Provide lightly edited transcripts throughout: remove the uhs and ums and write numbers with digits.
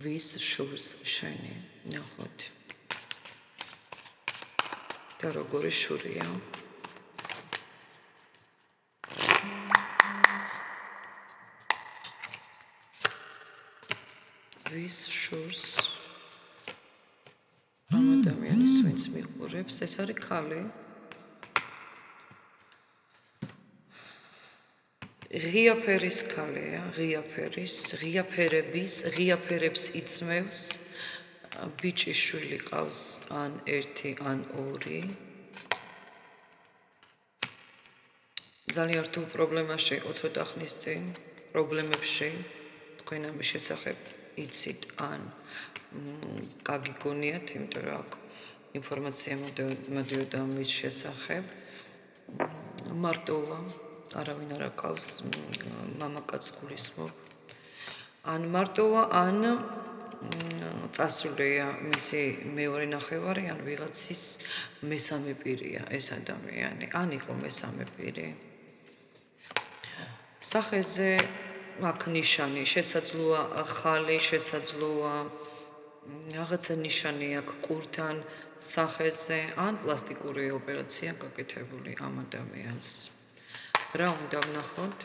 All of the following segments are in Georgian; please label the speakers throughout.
Speaker 1: ვის შურს შენი ნახოთ და როგორი შურია ვის შურს ამ ადამიანის ვინც მიყურებს ეს არის ქალი ღია ფერის ქალია ღია ფერებს იწმევს ბიჭის შვილი ყავს ან ერთი ან ორი ძალიან რთულ პრობლემაში იყო ცოტა ხნის წინ პრობლემებში თქვენ ამის შესახებ იცით ან გაგიგონიათ იმიტომ რომ აქ ინფორმაცია მოდიოდა მის შესახებ მარტოა არავინ არ აკავს მამაკაც გულისხმობ ან მარტოა ან წასულია მისი მეორე ნახევარი ან ვიღაცის მესამე პირია ეს ადამიანი ან იყო მესამე პირი სახეზე აქ ნიშანი შესაძლოა ხალი შესაძლოა რაღაცა ნიშანი აქ კურთან სახეზე ან პლასტიკური ოპერაცია გაკეთებული ამ ადამიანს რა უნდა ვნახოთ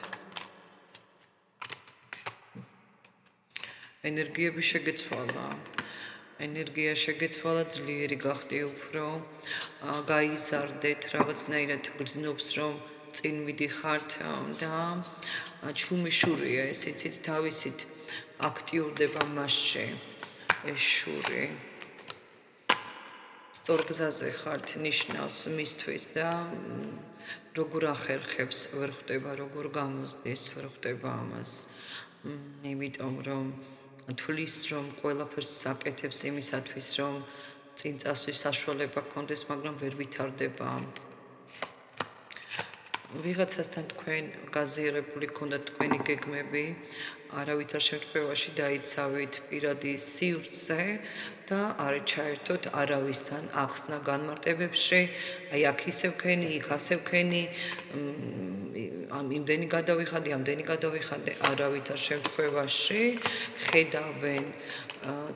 Speaker 1: ენერგიები შეგეცვალა ძლიერი გახდი უფრო გაიზარდეთ რაღაცნაირად გრძნობს რომ წინ მიდიხართ და ჩუმი შურია ეს იცით თავისით აქტიურდება მასში ეს შური სწორ გზაზე ხართ ნიშნავს მისთვის და როგორ ახერხებს ვერ ხვდება როგორ გამოსდის ვერ ხვდება ამას იმიტომ რომ თulis რომ ყველაფერს საკეთებს იმისათვის რომ წინ წასვლის საშუალება გქონდეს მაგრამ ვერ ვითარდება ვიღაცასთან თქვენ გაზიარებული გქონდათ თქვენი გეგმები არავითარ შემთხვევაში დაიცავით პირადი სივრცე და არ ჩაერთოთ არავისთან ახსნა განმარტებებში აი აქ ისევ ქენი იქ ასევ ქენი იმდენი გადავიხადე არავითარ შემთხვევაში ხედავენ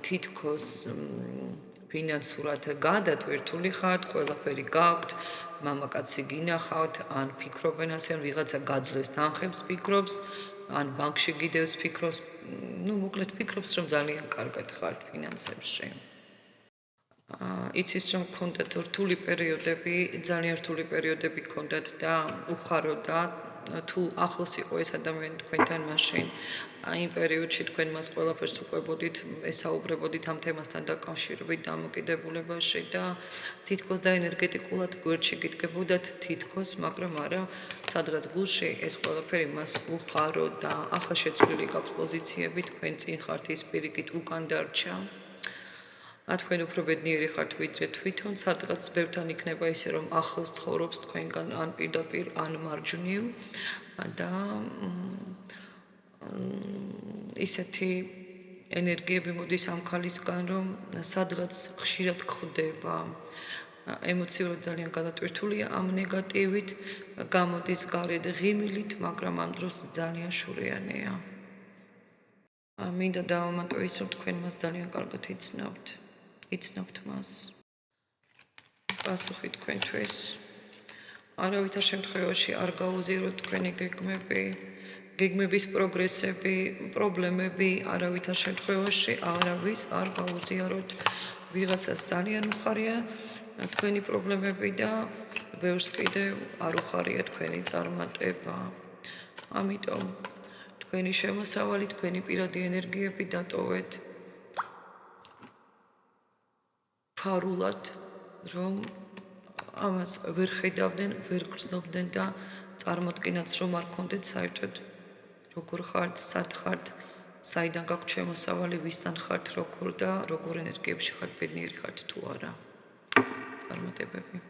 Speaker 1: თითქოს ფინანსურად გადატვირთული ხართ ყველაფერი გაქვთ მამაკაცი გინახავთ ან ფიქრობენ ასე ან ვიღაცა გაძლევს თანხებს ფიქრობს ან ბანკში გიდევს ფიქრობს მოკლედ ფიქრობს რომ ძალიან კარგად ხართ ფინანსებში იცის რომ გქონდათ რთული პერიოდები ძალიან რთული პერიოდები გქონდათ და უხაროდა თუ ახლოს იყო ეს ადამიანი თქვენთან მაშინ იმ პერიოდში თქვენ მას ყველაფერს უყვებოდით ესაუბრებოდით ამ თემასთან დაკავშირებით დამოკიდებულებაში და თითქოს და ენერგეტიკულად გვერდში გიდგებოდათ თითქოს მაგრამ არა სადღაც გულში ეს ყველაფერი მას უხაროდა ახლა შეცვლილი გაქვთ პოზიციები თქვენ წინ ხართ ის პირიქით უკან დარჩა თქვენ უფრო ბედნიერი ხართ ვიდრე თვითონ სადღაც ბევრთან იქნება ისე რომ ახლოს ცხოვრობს თქვენგან ან პირდაპირ ან მარჯვნივ და ისეთი ენერგიები მოდის ამ ქალისგან რომ სადღაც ხშირად გხვდება ემოციურად ძალიან გადატვირთულია ამ ნეგატივით გამოდის გარეთ ღიმილით მაგრამ ამ დროს ძალიან შურიანია მინდა დავამატო ის რომ თქვენ მას ძალიან კარგად იცნობთ მას პასუხი თქვენთვის არავითარ შემთხვევაში არ გაუზიაროთ თქვენი გეგმების პროგრესები პრობლემები არავითარ შემთხვევაში არავის არ გაუზიაროთ ვიღაცას ძალიან უხარია თქვენი პრობლემები და ბევრს კიდევ არ უხარია თქვენი წარმატება ამიტომ თქვენი შემოსავალი თქვენი პირადი ენერგიები დატოვეთ ფარულად რომ ამას ვერ ხედავდნენ ვერ გრძნობდნენ და წარმოდგენაც რომ არ გქონდეთ საერთოდ როგორ ხართ სად ხართ საიდან გაქვთ შემოსავალი ვისთან ხართ როგორ და როგორ ენერგიებში ხართ ბედნიერი ხართ თუ არა წარმატებები